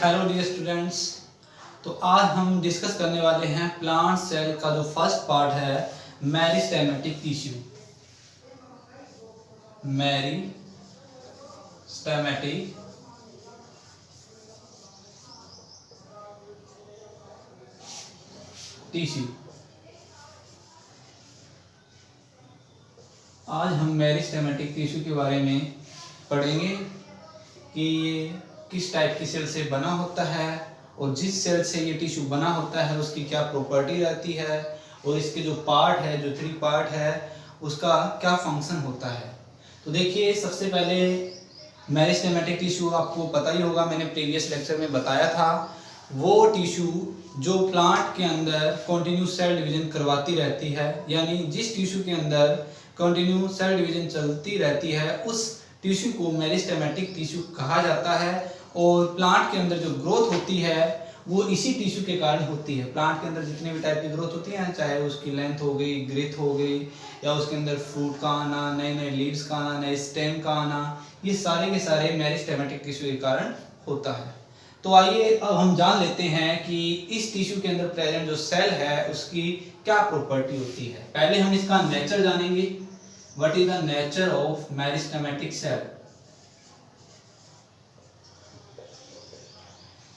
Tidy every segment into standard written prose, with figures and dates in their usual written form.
Hello dear students. तो आज हम डिस्कस करने वाले हैं प्लांट सेल का जो फर्स्ट पार्ट है मेरिस्टेमेटिक टिश्यू। Meristematic tissue. आज हम मेरिस्टेमेटिक टिश्यू के बारे में पढ़ेंगे कि ये किस टाइप की सेल से बना होता है और जिस सेल से ये टिश्यू बना होता है उसकी क्या प्रॉपर्टी रहती है और इसके जो पार्ट है, जो 3 पार्ट है, उसका क्या फंक्शन होता है। तो देखिए, सबसे पहले मेरिस्टेमेटिक टिश्यू आपको पता ही होगा, मैंने प्रीवियस लेक्चर में बताया था। वो टिश्यू जो प्लांट के अंदर कंटिन्यू सेल डिवीजन करवाती रहती है, यानी जिस टिश्यू के अंदर कंटिन्यू सेल डिवीजन चलती रहती है उस टिश्यू को मेरिस्टेमेटिक टिश्यू कहा जाता है। और प्लांट के अंदर जो ग्रोथ होती है वो इसी टिश्यू के कारण होती है। प्लांट के अंदर जितने भी टाइप की ग्रोथ होती है, चाहे उसकी लेंथ हो गई, ग्रेथ हो गई, या उसके अंदर फ्रूट का आना, नए नए लीव्स का आना, नए स्टेम का आना, ये सारे के सारे मेरिस्टेमेटिक टिश्यू के कारण होता है। तो आइए अब हम जान लेते हैं कि इस टिश्यू के अंदर प्रेजेंट जो सेल है उसकी क्या प्रॉपर्टी होती है। पहले हम इसका नेचर जानेंगे। What is the nature of meristematic cell.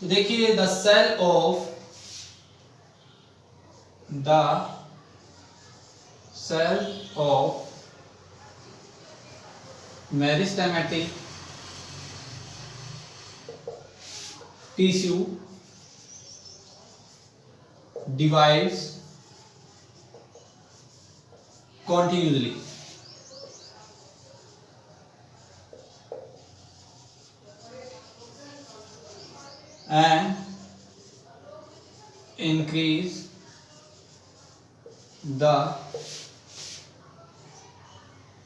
तो देखिए, the cell of meristematic tissue divides continuously and increase the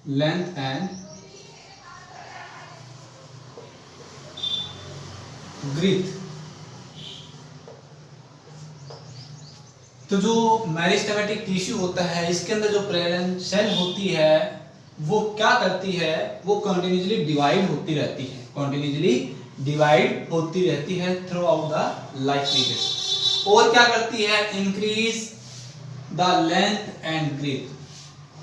length and breadth। तो जो मेरिस्टेमेटिक टिश्यू होता है, इसके अंदर जो प्रेजेंट सेल होती है वो क्या करती है, वो कंटिन्यूसली डिवाइड होती रहती है through out the life period. और क्या करती है, increase the length and ग्रेथ।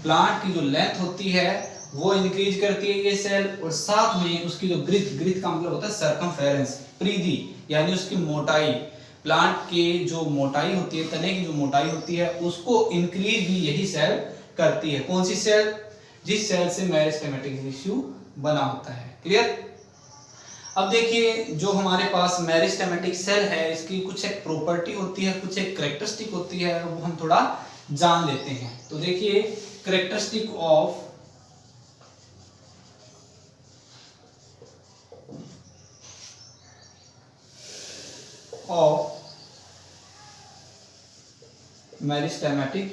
Plant की जो लेंथ होती है वो इंक्रीज करती है ये सेल, और साथ में उसकी जो ग्रेथ का मतलब होता है सरकमफेरेंस, परिधि, यानी उसकी मोटाई। प्लांट की जो मोटाई होती है, तने की जो मोटाई होती है, उसको इंक्रीज भी यही सेल करती है। कौन सी सेल? जिस सेल से मेरिस्टेमेटिक टिश्यू बना होता है। क्लियर? अब देखिए, जो हमारे पास मेरिस्टेमेटिक सेल है इसकी कुछ एक प्रॉपर्टी होती है, कुछ एक कैरेक्टरिस्टिक होती है, वो हम थोड़ा जान लेते हैं। तो देखिए, characteristic of meristematic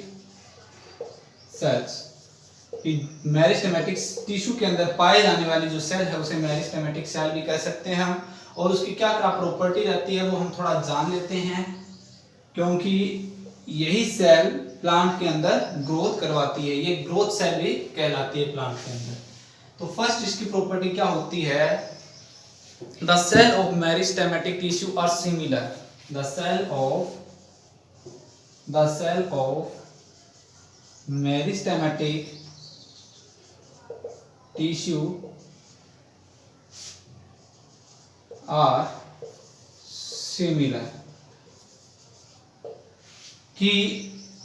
cells. Meristematic tissue के अंदर पाए जाने वाली जो सेल है उसे मेरिस्टेमेटिक सेल भी कह सकते हैं हम। और उसकी क्या क्या प्रॉपर्टी रहती है वो हम थोड़ा जान लेते हैं, क्योंकि यही सेल प्लांट के अंदर ग्रोथ करवाती है। ये ग्रोथ सेल भी कहलाती है प्लांट के अंदर। तो फर्स्ट इसकी प्रॉपर्टी क्या होती है, the cell of meristematic tissue are similar. The cell of meristematic tissue are similar. कि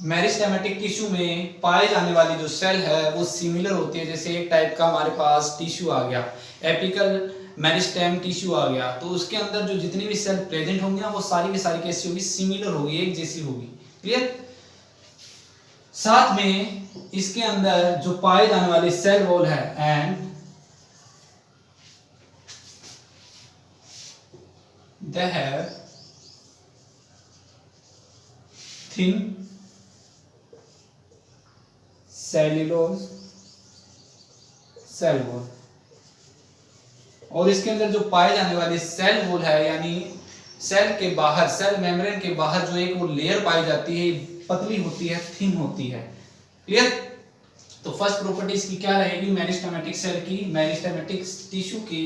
मेरिस्टेमेटिक टिश्यू में पाए जाने वाली जो सेल है वो सिमिलर होती है। जैसे एक टाइप का हमारे पास टिश्यू आ गया, एपिकल मेरिस्टेम टिश्यू आ गया, तो उसके अंदर जो जितनी भी सेल प्रेजेंट होंगी ना वो सारी की सारी कैसी होगी, सिमिलर होगी, एक जैसी होगी। क्लियर? साथ में इसके अंदर जो पाए जाने वाली सेल वॉल है, and they have thin cellulose cell wall. और इसके अंदर जो पाए जाने वाली सेल वॉल है, यानी सेल के बाहर, सेल मेम्ब्रेन के बाहर जो एक वो लेयर पाई जाती है, पतली होती है, थिन होती है। क्लियर? तो फर्स्ट प्रॉपर्टी इसकी क्या रहेगी, मेरिस्टेमेटिक सेल की, मेरिस्टेमेटिक टिश्यू की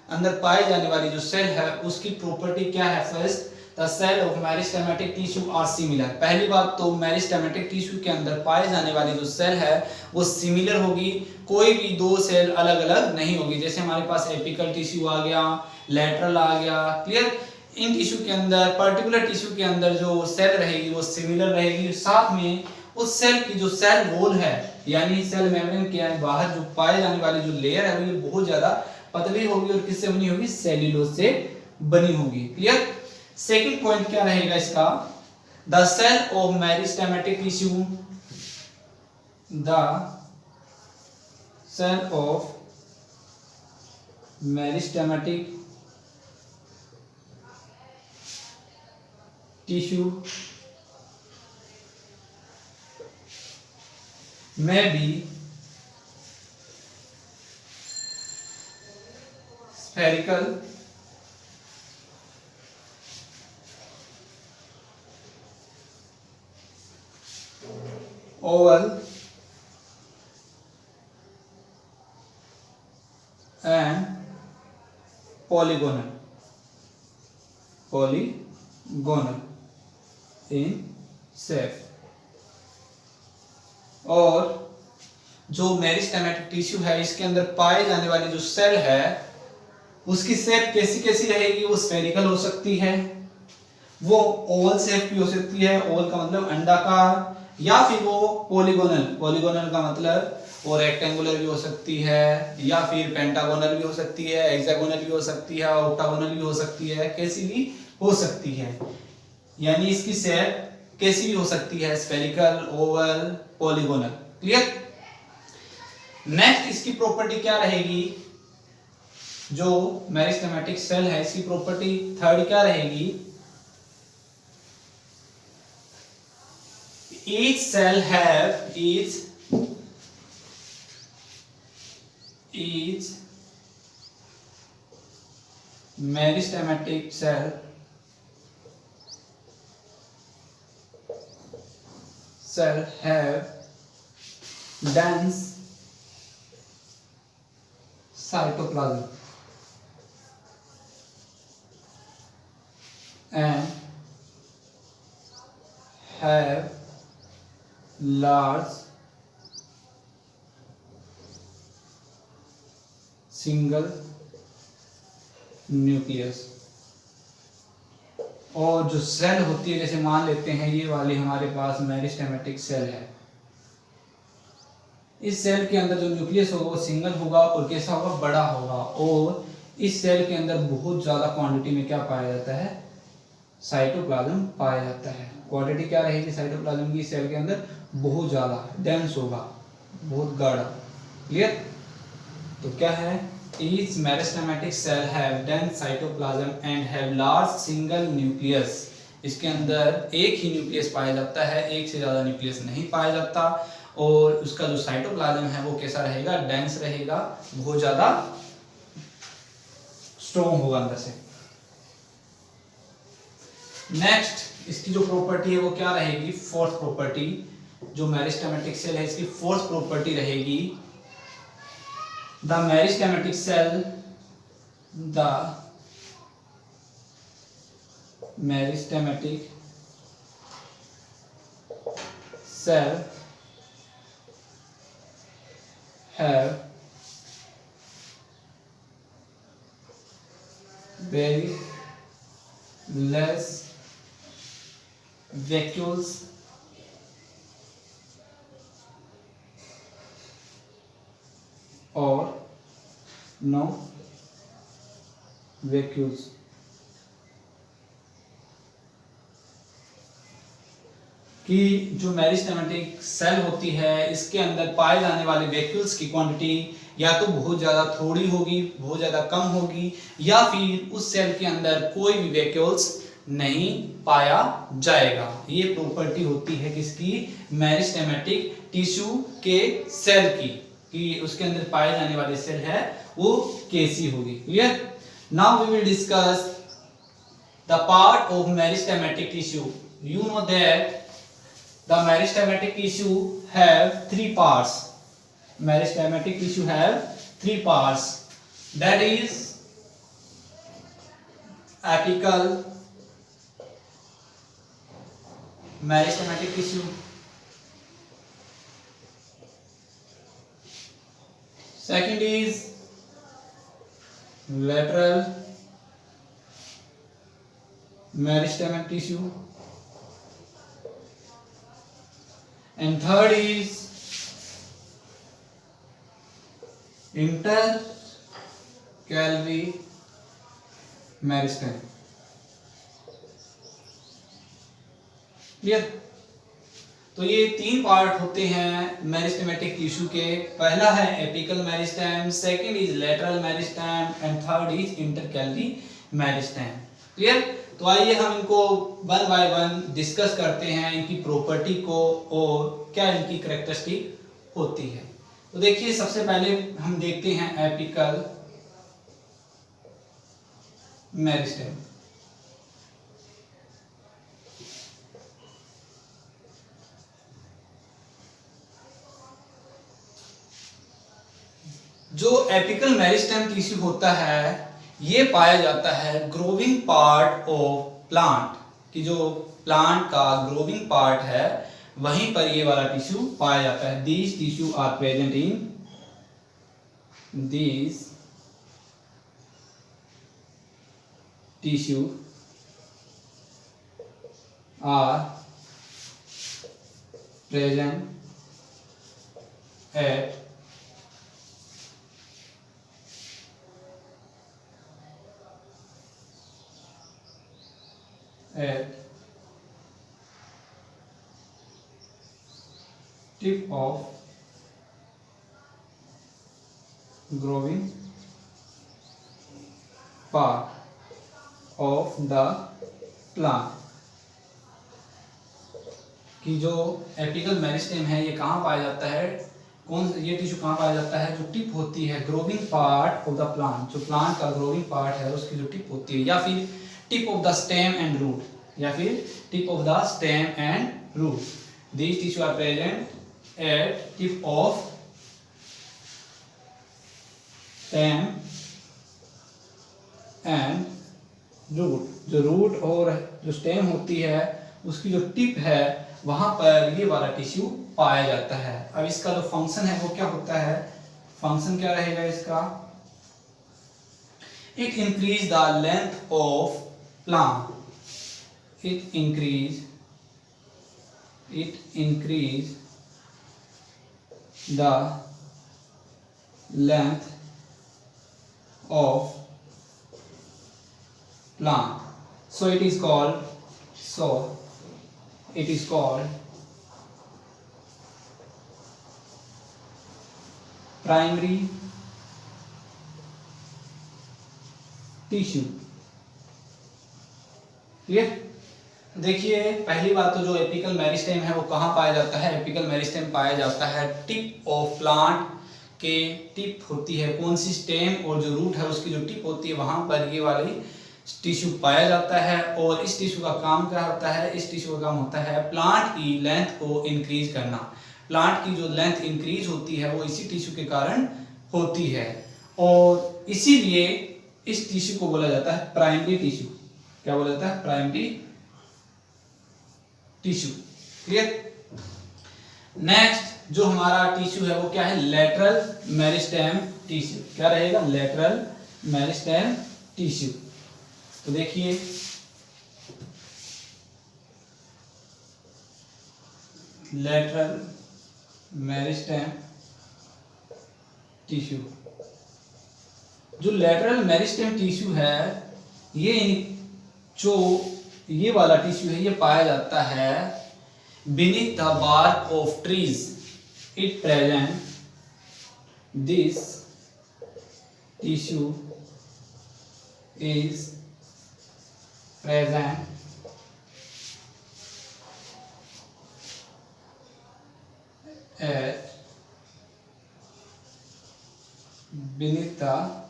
अंदर पाए जाने वाली जो सेल है उसकी प्रॉपर्टी क्या है? First, the cell of meristematic tissue are similar. पहली बात तो मेरिस्टेमेटिक टिश्यू के अंदर पाए जाने वाली जो सेल है वो सिमिलर होगी, कोई भी दो सेल अलग अलग नहीं होगी। जैसे हमारे पास एपिकल टिश्यू आ गया, लेटरल आ गया, क्लियर। इन टिश्यू के अंदर, पर्टिकुलर टिश्यू के अंदर जो सेल रहेगी वो सिमिलर रहेगी, साथ में उस सेल की जो सेल वॉल है यानी सेल मेम्ब्रेन के बाहर जो पाए जाने वाली जो लेयर है वो बहुत ज्यादा पतली होगी और किससे बनी होगी? सेल्यूलोज से बनी होगी, क्लियर। सेकंड पॉइंट क्या रहेगा इसका? The cell of meristematic tissue, the cell of meristematic tissue may be spherical, oval and polygonal in shape। और जो मेरिस्टेमेटिक टिश्यू है इसके अंदर पाए जाने वाली जो सेल है उसकी शेप कैसी कैसी रहेगी? वो स्फेरिकल हो सकती है, वो ओवल शेप भी हो सकती है, ओवल का मतलब अंडाकार, या फिर वो पॉलीगोनल का मतलब वो रेक्टेंगुलर भी हो सकती है, या फिर पेंटागोनल भी हो सकती है, हेक्सागोनल भी हो सकती है, ऑक्टागोनल भी हो सकती है, कैसी भी हो सकती है। यानी इसकी शेप कैसी भी हो सकती है, spherical, Oval, polygonal, clear. Next इसकी प्रॉपर्टी क्या रहेगी? जो मेरिस्टेमेटिक सेल है इसकी प्रॉपर्टी थर्ड क्या रहेगी? each cell have each meristematic cell have dense cytoplasm and have large single nucleus. और जो सेल होती है, जैसे मान लेते हैं ये वाली हमारे पास मेरिस्टेमेटिक सेल है, इस सेल के अंदर जो न्यूक्लियस होगा वो सिंगल होगा और कैसा होगा? बड़ा होगा। और इस सेल के अंदर बहुत ज्यादा क्वांटिटी में क्या पाया जाता है? साइटोप्लाज्म पाया जाता है। क्वांटिटी क्या रहेगी साइटोप्लाज्म की? सेल के अंदर बहुत ज्यादा डेंस होगा, बहुत गाढ़ा, क्लियर। तो क्या है? Each meristematic cell have dense cytoplasm and have large single nucleus। इसके अंदर एक ही न्यूक्लियस पाया जाता है, एक से ज्यादा न्यूक्लियस नहीं पाया जाता। और उसका जो साइटोप्लाज्म है वो कैसा रहेगा? डेंस रहेगा, बहुत ज्यादा स्ट्रॉन्ग होगा अंदर से। नेक्स्ट इसकी जो प्रॉपर्टी है वो क्या रहेगी? फोर्थ प्रॉपर्टी, जो मेरिस्टेमेटिक सेल है इसकी फोर्थ प्रॉपर्टी रहेगी, the meristematic cell have very less vacuoles और नो वैक्यूल्स। कि जो मेरिस्टेमेटिक सेल होती है इसके अंदर पाए जाने वाले वैक्यूल्स की क्वांटिटी या तो बहुत ज्यादा थोड़ी होगी, बहुत ज्यादा कम होगी, या फिर उस सेल के अंदर कोई भी वैक्यूल्स नहीं पाया जाएगा। ये प्रॉपर्टी होती है किसकी? मेरिस्टेमेटिक टिश्यू के सेल की, कि उसके अंदर पाए जाने वाले सेल है वो कैसी होगी, clear. Now we will discuss the part of meristematic tissue. You know that the meristematic tissue have three parts. Meristematic tissue have three parts, that is apical meristematic tissue, second is lateral meristematic tissue, and third is intercalary meristem. Clear? तो ये तीन part होते हैं meristematic tissue के। पहला है apical meristem, second is lateral meristem and third is intercalary meristem. Clear? तो आइए हम इनको वन बाय वन डिस्कस करते हैं, इनकी प्रॉपर्टी को और क्या इनकी कैरेक्टरिस्टिक होती है। तो देखिए सबसे पहले हम देखते हैं एपिकल मेरिस्टेम। जो एपिकल मेरिस्टेम टिश्यू होता है ये पाया जाता है ग्रोविंग पार्ट ऑफ प्लांट, कि जो प्लांट का ग्रोविंग पार्ट है वहीं पर ये वाला टिश्यू पाया जाता है। These tissue are present in these tissue are present at tip of growing part of the plant, कि जो एपिकल मेरिस्टेम है ये कहाँ पाया जाता है, ये टिश्यू कहाँ पाया जाता है, जो टिप होती है growing part of the plant, जो प्लांट का ग्रोविंग पार्ट है उसकी जो टिप होती है, या फिर tip of the stem and root, या फिर tip of the stem and root. These tissue are present at tip of stem and root। जो रूट और जो स्टेम होती है उसकी जो टिप है वहां पर ये वाला टिश्यू पाया जाता है। अब इसका जो फंक्शन है वो क्या होता है, फंक्शन क्या रहेगा इसका, it increase the length of plant, it increase the length of plant, so it is called primary tissue। Clear? देखिए पहली बात तो जो एपिकल मेरिस्टेम है वो कहाँ पाया जाता है, एपिकल मेरिस्टेम पाया जाता है टिप ऑफ प्लांट के, टिप होती है कौन सी, स्टेम, और जो रूट है उसकी जो टिप होती है वहां पर ये वाली टिश्यू पाया जाता है। और इस टिश्यू का काम क्या होता है, इस टिश्यू का काम होता है प्लांट की लेंथ को इंक्रीज करना। प्लांट की जो लेंथ इंक्रीज होती है वो इसी टिश्यू के कारण होती है, और इसीलिए इस टिश्यू को बोला जाता है प्राइमरी टिश्यू। क्या बोला जाता है, प्राइमरी टिश्यू। क्लियर? नेक्स्ट जो हमारा टिश्यू है वो क्या है, लेटरल मेरिस्टेम टिश्यू। क्या रहेगा, लेटरल मेरिस्टेम टिश्यू। तो देखिए लेटरल मेरिस्टेम टिश्यू, जो लेटरल मेरिस्टेम टिश्यू है ये वाला टिश्यू है ये पाया जाता है beneath the bark of trees। It present, this tissue is present at beneath the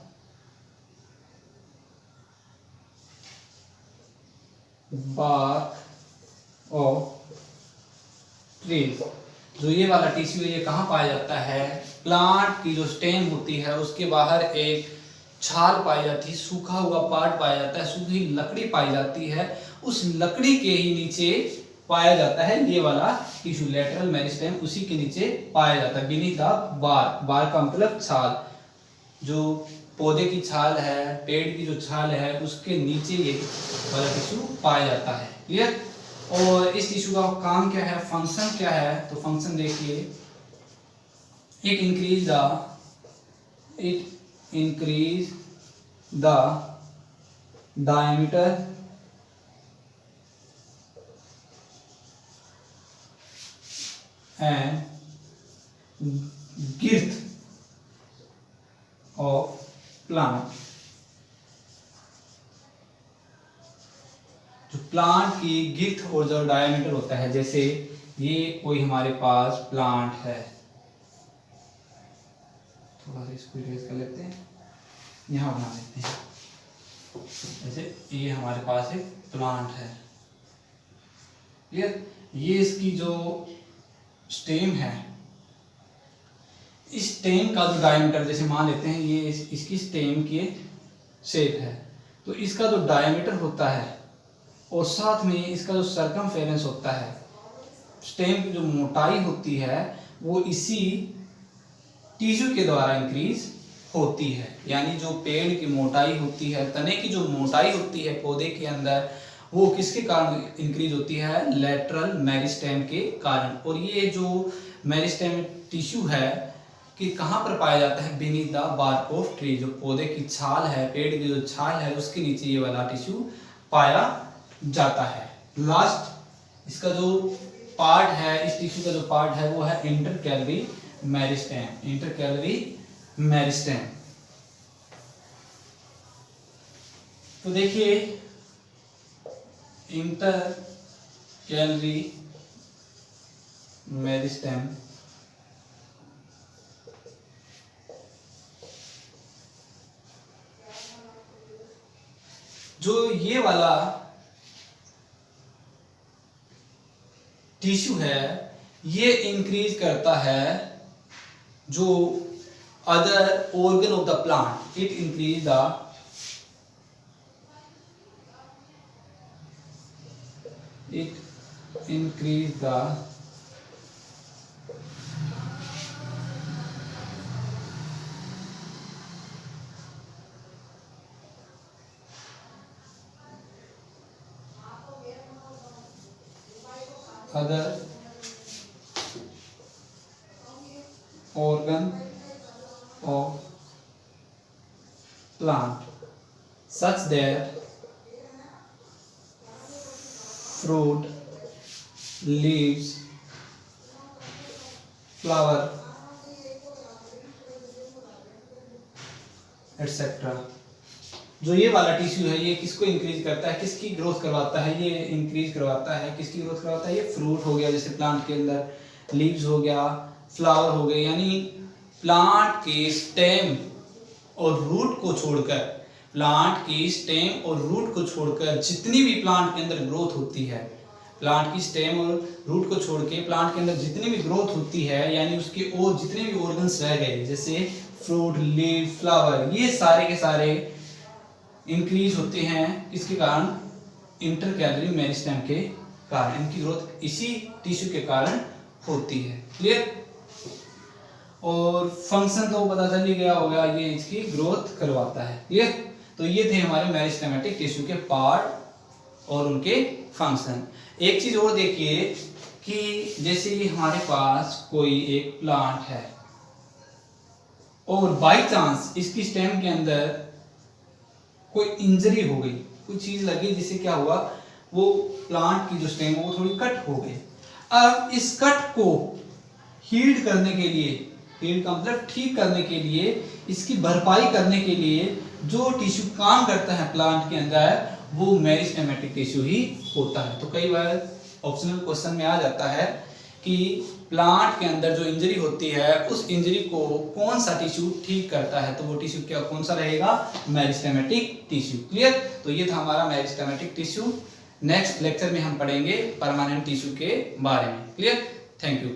bark of trees। जो ये वाला टिश्यू है ये कहाँ पाया जाता है, प्लांट की जो स्टेम होती है उसके बाहर एक छाल पाई जाती है, सूखा हुआ पार्ट पाया जाता है, सूखी लकड़ी पाई जाती है, उस लकड़ी के ही नीचे पाया जाता है ये वाला टिश्यू, लेटरल मेरिस्टेम, उसी के नीचे पाया जाता है। बीनीथ द बार, बार का मतलब छाल, जो पौधे की छाल है, पेड़ की जो छाल है, उसके नीचे ये वाला टिश्यू पाया जाता है। क्लियर? और इस टिश्यू का काम क्या है, फंक्शन क्या है, तो फंक्शन देखिए, it increase the diameter and girth of plant। जो प्लांट की गिर्थ और जो डायमीटर होता है, जैसे ये कोई हमारे पास प्लांट है, थोड़ा सा इसको इरेज कर लेते हैं, यहाँ बना लेते हैं। जैसे ये हमारे पास एक प्लांट है, क्लियर? ये इसकी जो स्टेम है, इस स्टेम का जो डायमीटर, जैसे मान लेते हैं ये इसकी स्टेम की शेप है, तो इसका जो डायमीटर होता है और साथ में इसका जो सरकमफेरेंस होता है, स्टेम की जो मोटाई होती है, वो इसी टिश्यू के द्वारा इंक्रीज होती है। यानी जो पेड़ की मोटाई होती है, तने की जो मोटाई होती है पौधे के अंदर, वो किसके कारण इंक्रीज होती है, लेटरल मेरिस्टेम के कारण। और ये जो मेरिस्टेम टिश्यू है कि कहाँ पर पाया जाता है, beneath the bark of tree, जो पौधे की छाल है, पेड़ की जो छाल है, उसके नीचे ये वाला टिश्यू पाया जाता है। लास्ट इसका जो पार्ट है, इस टिश्यू का जो पार्ट है, वो है इंटरकैलरी मेरिस्टेम, इंटरकैलरी मेरिस्टेम। तो देखिए, इंटरकैलरी मेरिस्टेम जो ये वाला टिश्यू है, ये इंक्रीज करता है जो other organ of the plant, it increase the other organ of plant such that fruit, leaves, flower, etc. जो ये वाला टिश्यू है, ये किसको इंक्रीज करता है, किसकी ग्रोथ करवाता है, ये इंक्रीज करवाता है, किसकी ग्रोथ करवाता है, ये फ्रूट हो गया जैसे प्लांट के अंदर, लीव्स हो गया, फ्लावर हो गए, यानी प्लांट के स्टेम और रूट को छोड़कर, प्लांट की स्टेम और रूट को छोड़कर जितनी भी प्लांट के अंदर ग्रोथ होती है, प्लांट की स्टेम और रूट को छोड़ के प्लांट के अंदर जितनी भी ग्रोथ होती है, यानी उसके और जितने भी ऑर्गन्स रह गए, जैसे फ्रूट, लीव, फ्लावर, ये सारे के सारे इंक्रीज होते हैं किसके कारण, इंटरकैलरी मेरिस्टेम के कारण। इनकी ग्रोथ इसी टिश्यू के कारण होती है। क्लियर? और फंक्शन तो पता चल ही गया होगा, ये इसकी ग्रोथ करवाता है। क्लियर? तो ये थे हमारे मेरिस्टेमेटिक टिश्यू के पार्ट और उनके फंक्शन। एक चीज और देखिए कि जैसे ये हमारे पास कोई एक प्लांट है और बाय चांस इसकी स्टेम के अंदर कोई इंजरी हो गई, कोई चीज लगी, जिससे क्या हुआ, वो प्लांट की जो स्टेम है वो थोड़ी कट हो गई। अब इस कट को हील करने के लिए, हील का मतलब ठीक करने के लिए, इसकी भरपाई करने के लिए जो टिश्यू काम करता है प्लांट के अंदर, वो मेरिस्टेमेटिक टिश्यू ही होता है। तो कई बार ऑप्शनल क्वेश्चन में आ जाता है कि प्लांट के अंदर जो इंजरी होती है, उस इंजरी को कौन सा टिश्यू ठीक करता है, तो वो टिश्यू क्या कौन सा रहेगा, मेरिस्टेमेटिक टिश्यू। क्लियर? तो ये था हमारा मेरिस्टेमेटिक टिश्यू। नेक्स्ट लेक्चर में हम पढ़ेंगे परमानेंट टिश्यू के बारे में। क्लियर? Thank you.